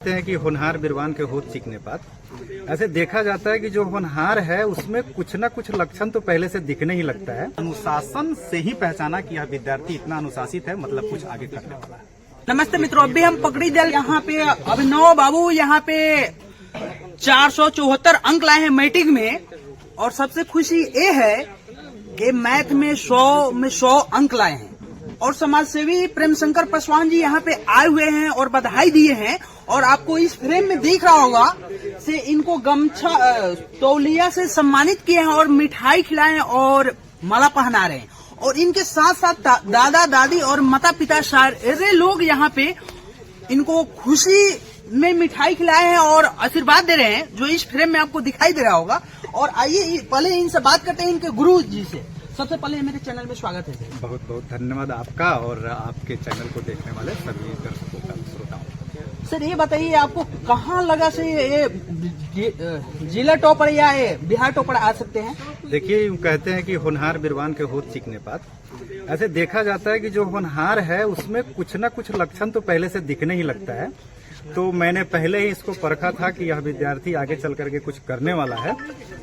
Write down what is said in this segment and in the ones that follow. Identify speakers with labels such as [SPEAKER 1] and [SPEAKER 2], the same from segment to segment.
[SPEAKER 1] कहते हैं कि होनहार बिरवान के होत सीखने पात। ऐसे देखा जाता है कि जो होनहार है उसमें कुछ न कुछ लक्षण तो पहले से दिखने ही लगता है। अनुशासन से ही पहचाना कि यह विद्यार्थी इतना अनुशासित है, मतलब कुछ आगे करने वाला है।
[SPEAKER 2] नमस्ते मित्रों, अभी हम पकड़ी दल यहाँ पे अभिनव बाबू यहाँ पे 474 अंक लाए हैं मैट्रिक में। और सबसे खुशी ये है कि मैथ में 100 अंक लाए हैं। और समाज सेवी प्रेम शंकर पासवान जी यहाँ पे आए हुए हैं और बधाई दिए हैं। और आपको इस फ्रेम में दिख रहा होगा से इनको गमछा तौलिया से सम्मानित किए हैं और मिठाई खिलाए हैं और माला पहना रहे हैं। और इनके साथ साथ दादा दादी और माता पिता सारे लोग यहाँ पे इनको खुशी में मिठाई खिलाए हैं और आशीर्वाद दे रहे हैं, जो इस फ्रेम में आपको दिखाई दे रहा होगा। और आइए पहले इनसे बात करते हैं, इनके गुरु जी से। सबसे पहले मेरे चैनल में स्वागत है सर।
[SPEAKER 1] बहुत बहुत धन्यवाद आपका और आपके चैनल को देखने वाले सभी दर्शकों का, श्रोताओं।
[SPEAKER 2] सर ये बताइए, आपको कहाँ लगा से ये जिला टॉपर या ये बिहार टॉपर आ सकते हैं?
[SPEAKER 1] देखिए, यूँ कहते हैं कि होनहार बिरवान के होत सीखने पात। ऐसे देखा जाता है कि जो होनहार है उसमें कुछ न कुछ लक्षण तो पहले से दिखने ही लगता है। तो मैंने पहले ही इसको परखा था कि यह विद्यार्थी आगे चल करके कुछ करने वाला है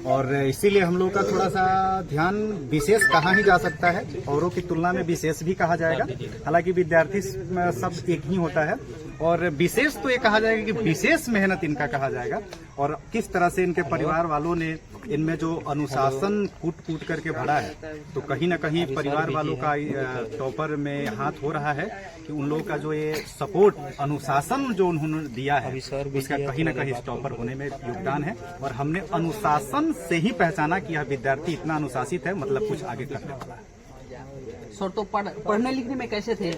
[SPEAKER 1] और इसीलिए हम लोग का थोड़ा सा ध्यान विशेष कहा ही जा सकता है, औरों की तुलना में विशेष भी कहा जाएगा। हालांकि विद्यार्थी सब एक ही होता है और विशेष तो ये कहा जाएगा कि विशेष मेहनत इनका कहा जाएगा। और किस तरह से इनके परिवार वालों ने इनमें जो अनुशासन कूट करके भरा है, तो कहीं न कहीं परिवार वालों का टॉपर में हाथ हो रहा है कि उन लोगों का जो ये सपोर्ट अनुशासन जो उन्होंने दिया है उसका कहीं न कहीं टॉपर होने में योगदान है। और हमने अनुशासन से ही पहचाना कि यह विद्यार्थी इतना अनुशासित है, मतलब कुछ आगे करने वाला है।
[SPEAKER 2] सर तो पढ़ने लिखने में कैसे थे?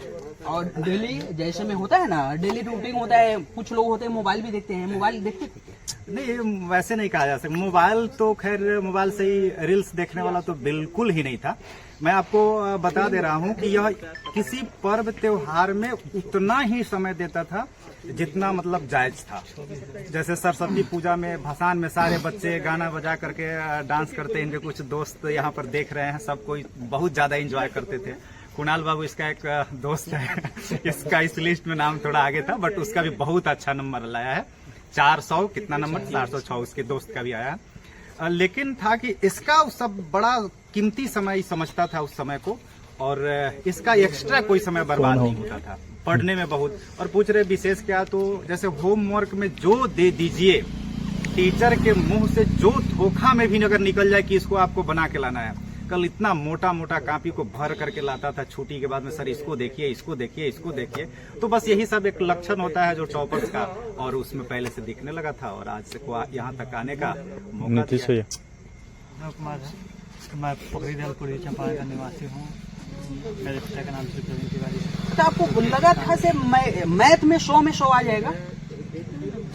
[SPEAKER 2] और डेली जैसे में होता है ना, डेली रूटीन होता है, कुछ लोग होते हैं मोबाइल भी देखते हैं, मोबाइल देखते थे क्या?
[SPEAKER 1] नहीं, वैसे नहीं कहा जा सकता। मोबाइल तो खैर मोबाइल से ही रील्स देखने वाला तो बिल्कुल ही नहीं था। मैं आपको बता दे रहा हूं कि यह किसी पर्व त्योहार में उतना ही समय देता था जितना मतलब जायज था। जैसे सरस्वती पूजा में भसान में सारे बच्चे गाना बजा करके डांस करते, इनके कुछ दोस्त यहाँ पर देख रहे हैं, सब कोई बहुत ज्यादा एंजॉय करते थे। कुणाल बाबू इसका एक दोस्त है, इसका इस लिस्ट में नाम थोड़ा आगे था, बट उसका भी बहुत अच्छा नंबर लाया है। 400 कितना नंबर, 406 उसके दोस्त का भी आया। लेकिन था कि इसका सब बड़ा कीमती समय समझता था उस समय को, और इसका एक्स्ट्रा कोई समय बर्बाद नहीं होता था पढ़ने में बहुत। और पूछ रहे विशेष क्या, तो जैसे होमवर्क में जो दे दीजिए, टीचर के मुंह से जो धोखा में भी अगर निकल जाए कि इसको आपको बना के लाना है। कल इतना मोटा मोटा कॉपी को भर करके लाता था छुट्टी के बाद में, सर इसको देखिए, इसको देखिए, इसको देखिए। तो बस यही सब एक लक्षण होता है जो टॉपर्स का, और उसमें पहले से दिखने लगा था और आज से यहाँ तक आने का मौका दिया।
[SPEAKER 3] कुमार है, मैं पकड़ी दलपुरी चंपारण का निवासी हूँ। मेरे पिता का नाम श्री प्रवीण तिवारी है।
[SPEAKER 2] तो आपको लगा था से मैथ में 100 में 100 आ जाएगा?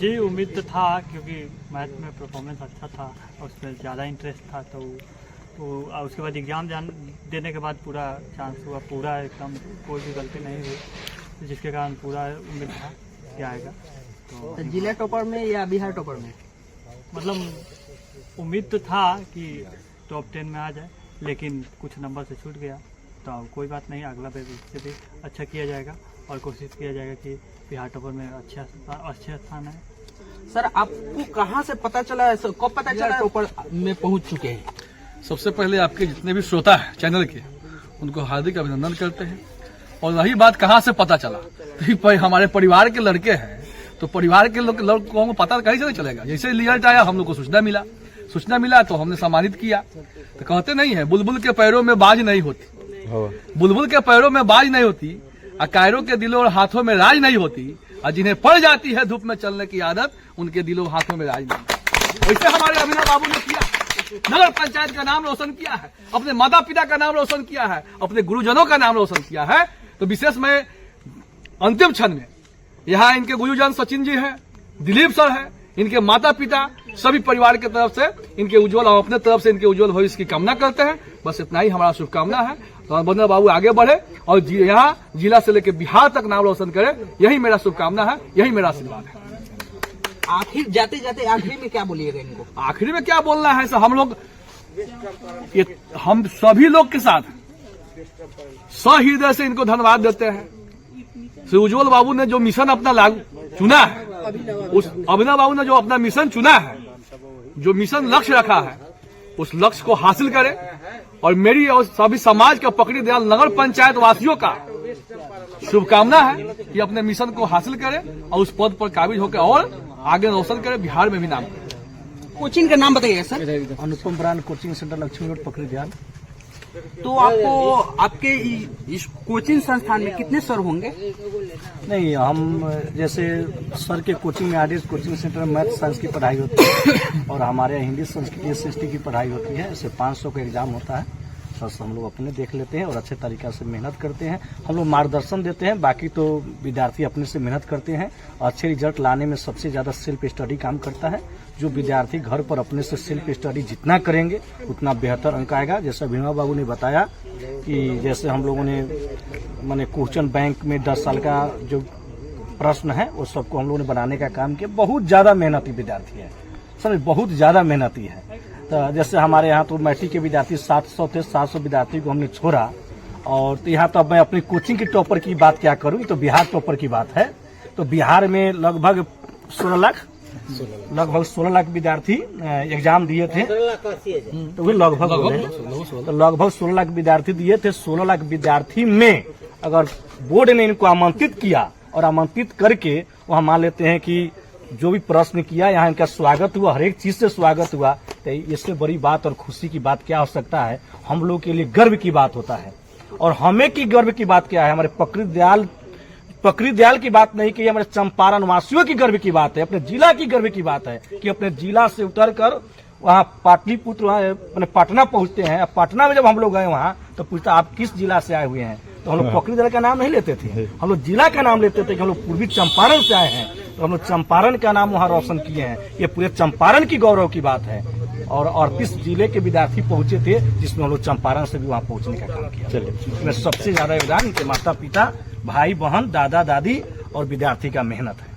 [SPEAKER 3] जी, उम्मीद तो था, क्योंकि मैथ में परफॉर्मेंस अच्छा था और उसमें ज़्यादा इंटरेस्ट था। तो उसके बाद एग्ज़ाम देने के बाद पूरा चांस हुआ, पूरा एकदम कोई भी गलती नहीं हुई, जिसके कारण पूरा उम्मीद था कि आएगा।
[SPEAKER 2] तो जिला टॉपर में या बिहार टॉपर में?
[SPEAKER 3] मतलब उम्मीद तो था कि टॉप 10 में आ जाए, लेकिन कुछ नंबर से छूट गया। तो कोई बात नहीं, अगला बार इससे भी अच्छा किया जाएगा और कोशिश किया जाएगा कि बिहार टॉपर में अच्छे स्थान है।
[SPEAKER 2] सर आपको कहाँ से पता चला, कब पता चला टॉपर में पहुँच चुके हैं?
[SPEAKER 4] सबसे पहले आपके जितने भी श्रोता हैं चैनल के, उनको हार्दिक अभिनंदन करते हैं। और रही बात कहाँ से पता चला, तो हमारे परिवार के लड़के हैं, तो परिवार के लोगों को पता कहीं से नहीं चलेगा। जैसे रिजल्ट आया, हम लोग को सूचना मिला तो हमने सम्मानित किया। तो कहते नहीं है, बुलबुल के पैरों में बाज नहीं होती, बुलबुल के पैरों में बाज नहीं होती, कायरों के दिलों और हाथों में राज नहीं होती, और जिन्हें पड़ जाती है धूप में चलने की आदत, उनके दिलों हाथों में राज नहीं। वैसे हमारे अभिनव बाबू ने किया, नगर पंचायत का नाम रोशन किया है, अपने माता पिता का नाम रोशन किया है, अपने गुरुजनों का नाम रोशन किया है। तो विशेष में अंतिम क्षण में यहाँ इनके गुरुजन सचिन जी हैं, दिलीप सर हैं, इनके माता पिता, सभी परिवार की तरफ से इनके उज्जवल और अपने तरफ से इनके उज्जवल भविष्य की कामना करते हैं। बस इतना ही हमारा शुभकामना है। तो अभिनव बाबू आगे बढ़े और यहाँ जिला से लेकर बिहार तक नाम रोशन करे, यही मेरा शुभकामना है, यही मेरा आशीर्वाद है।
[SPEAKER 2] आखिर जाते जाते आखिरी में क्या बोलिएगा इनको? आखिरी
[SPEAKER 4] में क्या बोलना है सर, हम सभी लोग के साथ सहृदय से इनको धन्यवाद देते हैं। श्री उज्जवल बाबू ने जो मिशन अपना लागू चुना है, उस अभिनव बाबू ने जो अपना मिशन चुना है, जो मिशन लक्ष्य रखा है, उस लक्ष्य को हासिल करे। और मेरी और सभी समाज का पकड़ी दयाल नगर पंचायत वासियों का शुभकामना है कि अपने मिशन को हासिल करे और उस पद पर काबिज होकर और आगे रोशन करे, बिहार में भी नाम करे।
[SPEAKER 2] कोचिंग का नाम बताइए sir.
[SPEAKER 5] Anupam brand coaching centre Laxmi road Pakri Dayal.
[SPEAKER 2] तो आपको आपके इस कोचिंग संस्थान में कितने सर होंगे?
[SPEAKER 5] नहीं, हम जैसे सर के कोचिंग में आरडीएस कोचिंग सेंटर में मैथ साइंस की पढ़ाई होती है और हमारे यहाँ हिंदी संस्कृत एसएसटी की पढ़ाई होती है। ऐसे 500 का एग्जाम होता है। बस हम लोग अपने देख लेते हैं और अच्छे तरीका से मेहनत करते हैं। हम लोग मार्गदर्शन देते हैं, बाकी तो विद्यार्थी अपने से मेहनत करते हैं। अच्छे रिजल्ट लाने में सबसे ज्यादा सेल्फ स्टडी काम करता है। जो विद्यार्थी घर पर अपने से सेल्फ स्टडी जितना करेंगे उतना बेहतर अंक आएगा। जैसा अभिनव बाबू ने बताया कि जैसे हम लोगों ने माने क्वेश्चन बैंक में 10 साल का जो प्रश्न है वो सबको हम लोगों ने बनाने का काम किया। बहुत ज्यादा मेहनती विद्यार्थी है, समझ, बहुत ज्यादा मेहनती है। तो जैसे हमारे यहाँ तो मैट्रिक के विद्यार्थी 700 थे, 700 विद्यार्थी को हमने छोड़ा। और तो यहाँ तो अब मैं अपनी कोचिंग की टॉपर की बात क्या करूँ, तो बिहार टॉपर की बात है। तो बिहार में लगभग 16 लाख विद्यार्थी एग्जाम दिए थे। तो वे लगभग 16 लाख विद्यार्थी दिए थे। 16 लाख विद्यार्थी में अगर बोर्ड ने इनको आमंत्रित किया और आमंत्रित करके वहाँ मान लेते हैं कि जो भी प्रश्न किया, यहाँ इनका स्वागत हुआ, हर एक चीज से स्वागत हुआ, तो इससे बड़ी बात और खुशी की बात क्या हो सकता है। हम लोग के लिए गर्व की बात होता है। और हमें की गर्व की बात क्या है, हमारे पकड़ी दयाल की बात नहीं कि हमारे चंपारण वासियों की गर्व की बात है, अपने जिला की गर्व की बात है कि अपने जिला से उतरकर वहाँ पाटलिपुत्र मैंने पटना पहुंचते हैं। अब पटना में जब हम लोग गए वहाँ तो पूछता आप किस जिला से आए हुए हैं, तो हम लोग पकड़ी दयाल का नाम नहीं लेते थे, हम लोग जिला का नाम लेते थे कि हम लोग पूर्वी चंपारण से आए हैं। तो हम लोग चंपारण का नाम वहाँ रोशन किए हैं। ये पूरे चंपारण की गौरव की बात है। और 38 जिले के विद्यार्थी पहुंचे थे, जिसमें हम लोग चंपारण से भी वहाँ पहुंचने का काम किया। इसमें सबसे ज्यादा योगदान इनके माता पिता, भाई बहन, दादा दादी और विद्यार्थी का मेहनत है।